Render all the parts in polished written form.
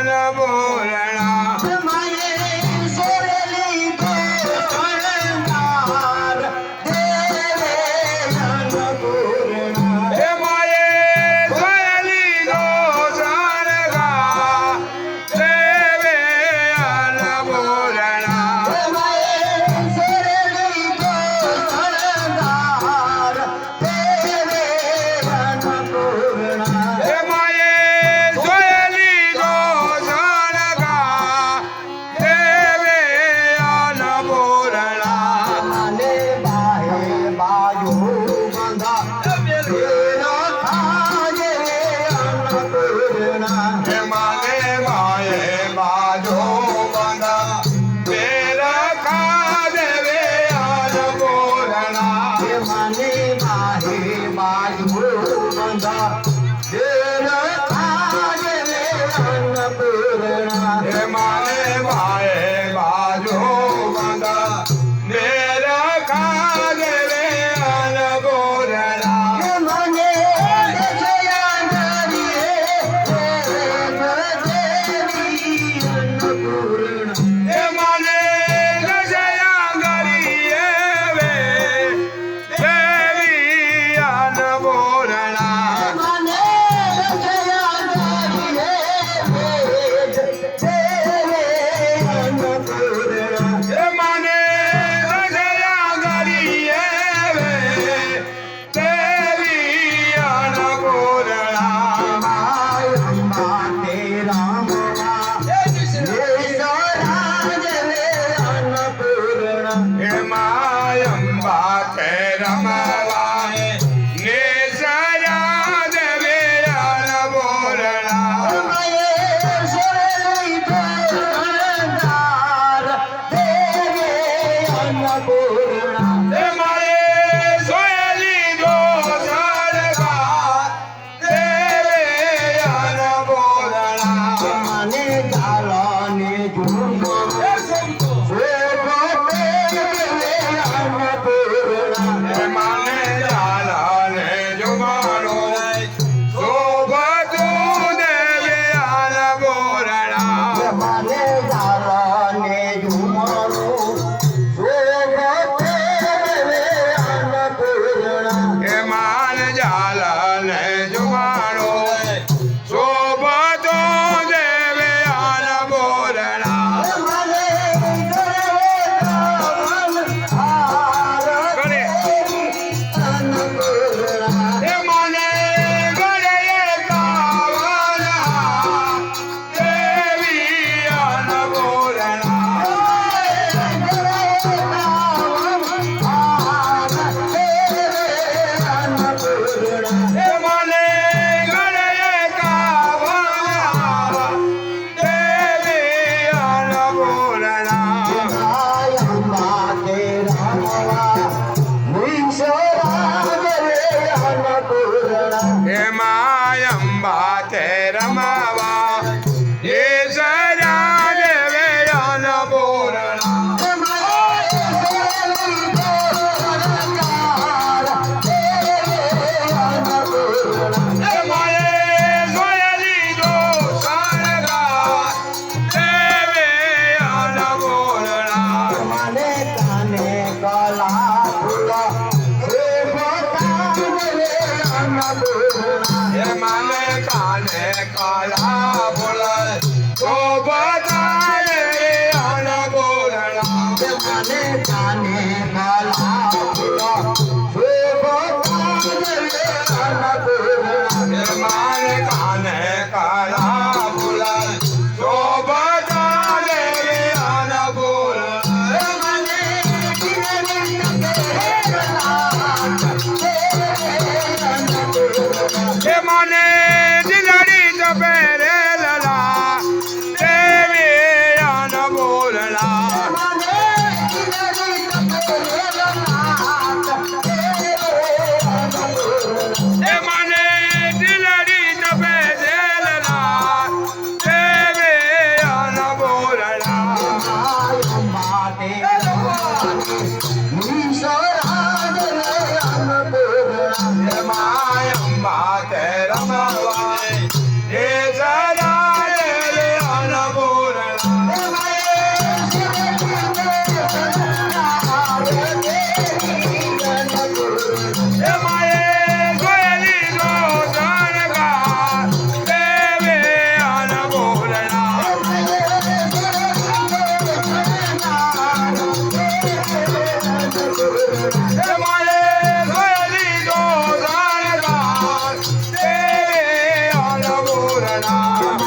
अनबोलणा माये सोडली तो शृंगार देवे अन्नपूर्णा हे माये सोयली नो सारगा देवे अनबोलणा माये सोडली तो शृंगार देवे अन्नपूर्णा हे माये सोयली नो सारगा देवे अनबोलणा माने बाहे बाजू बंधा तेरा खाजे अन्नपूर्णा हे माने माये बाजो बंदा तेरा खा देवे अनबोलणा माने बाहे बाजू बंधा तेरा खाजे अन्नपूर्णा हे माने माये बाजो बंदा तेरा खा देवे अनबोलणा माने दशया नारी देवी अन्नपूर्णा हे माने दशया गरिये वे देवी अनबोलणा माने दशया नारी देवी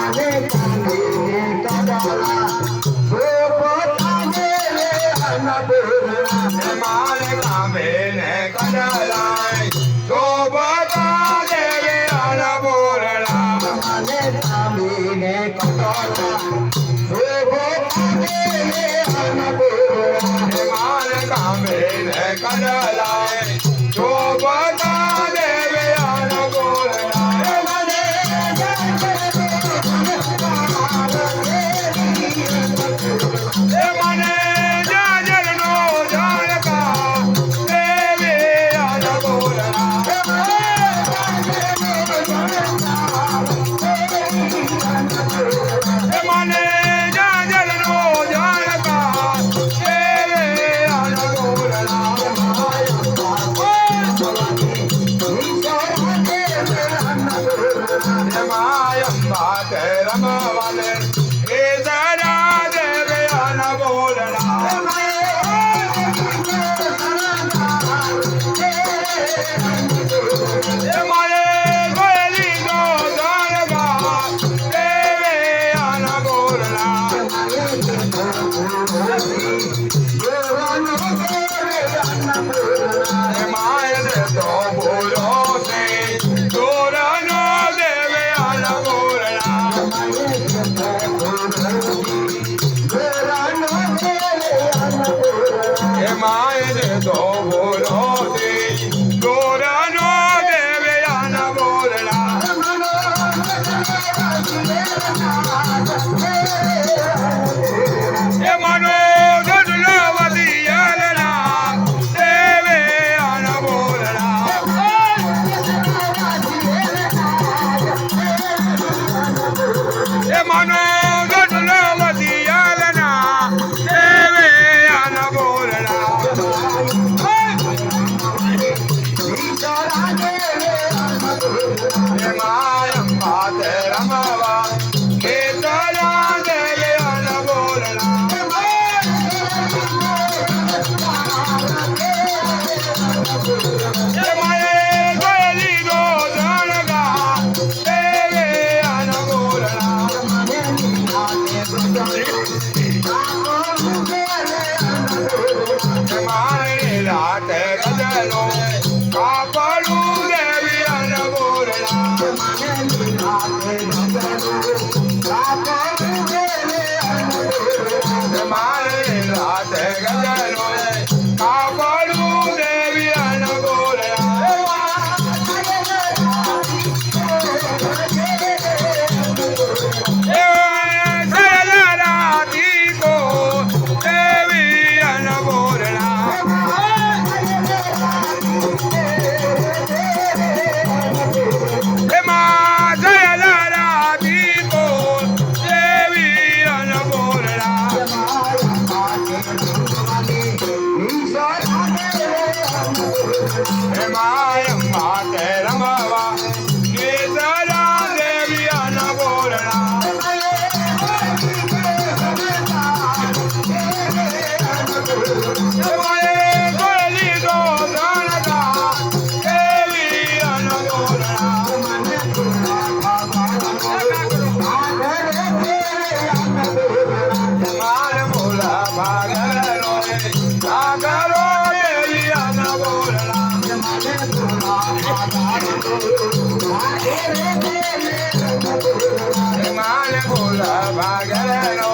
माने कांदे कडाला सोबताने अन्नपूर्णा मान कामेने कडालाय शोभता देवी अन्नपूर्णा माने कांदे कडाला सोबताने अन्नपूर्णा मान कामेने कडालाय शोभता देवी अन्नपूर्णा मने जाजरनो जानका देवी अन्नपूर्णा मने जाजरनो जानका देवी अन्नपूर्णा मायम्बा रमवाले हे जरा देवी अन्नपूर्णा मने गोली नो जानका देवी अन्नपूर्णा मायन तो बोलो से दोरनो देवी अन्नपूर्णा मायन तो बोलो से दोरनो देवी अन्नपूर्णा मनो दुर्लभती यलना देवी अन्नपूर्णा मनो दुर्लभती यलना देवी अन्नपूर्णा मायम्बा रमवा हे जरा देवी अन्नपूर्णा माये गोली नो जानका देवी अन्नपूर्णा माये लाट गजनो कापड़ू देवी अन्नपूर्णा माये लाट गजनो कापड़ू देवी अन्नपूर्णा सरलाराती को देवी अन्नपूर्णा सरलाराती को देवी अन्नपूर्णा मायम्बा रमवा हे जरा देवी अन्नपूर्णा माये गोली नो जानका देवी अन्नपूर्णा मान मोला भागरो भागरो देवी अन्नपूर्णा मान मोला भागरो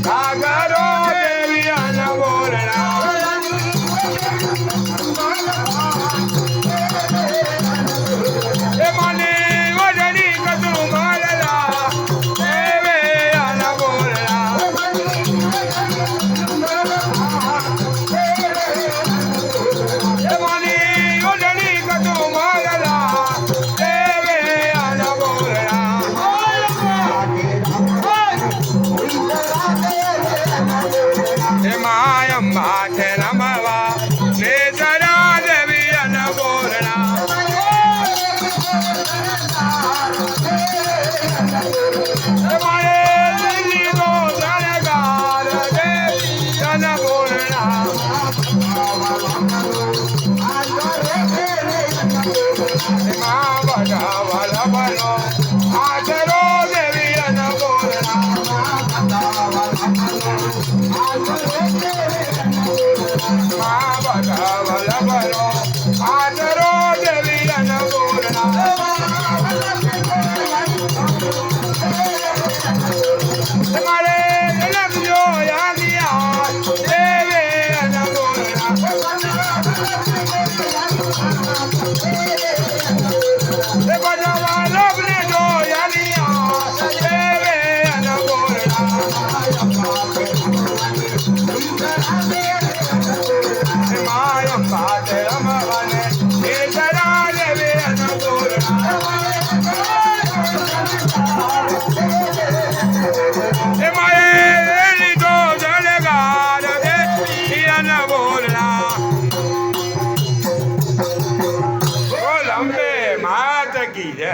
भागरो देवी अन्नपूर्णा मने वजनी कतु मालला देवी अन्नपूर्णा मने वजनी कतु मालला देवी अन्नपूर्णा मायम्बा रमवा हे जरा देवी अन्नपूर्णा माये दिल्ली नो जानका देवी अन्नपूर्णा माँ बड़ा वाला बनो आचरो देवी अन्नपूर्णा અંબાત રમવાને નેતરા દેવી અન્નપૂર્ણા એમાં લીધો જળગાર દેવી અન્નપૂર્ણા બોલ અંબે માત કી જય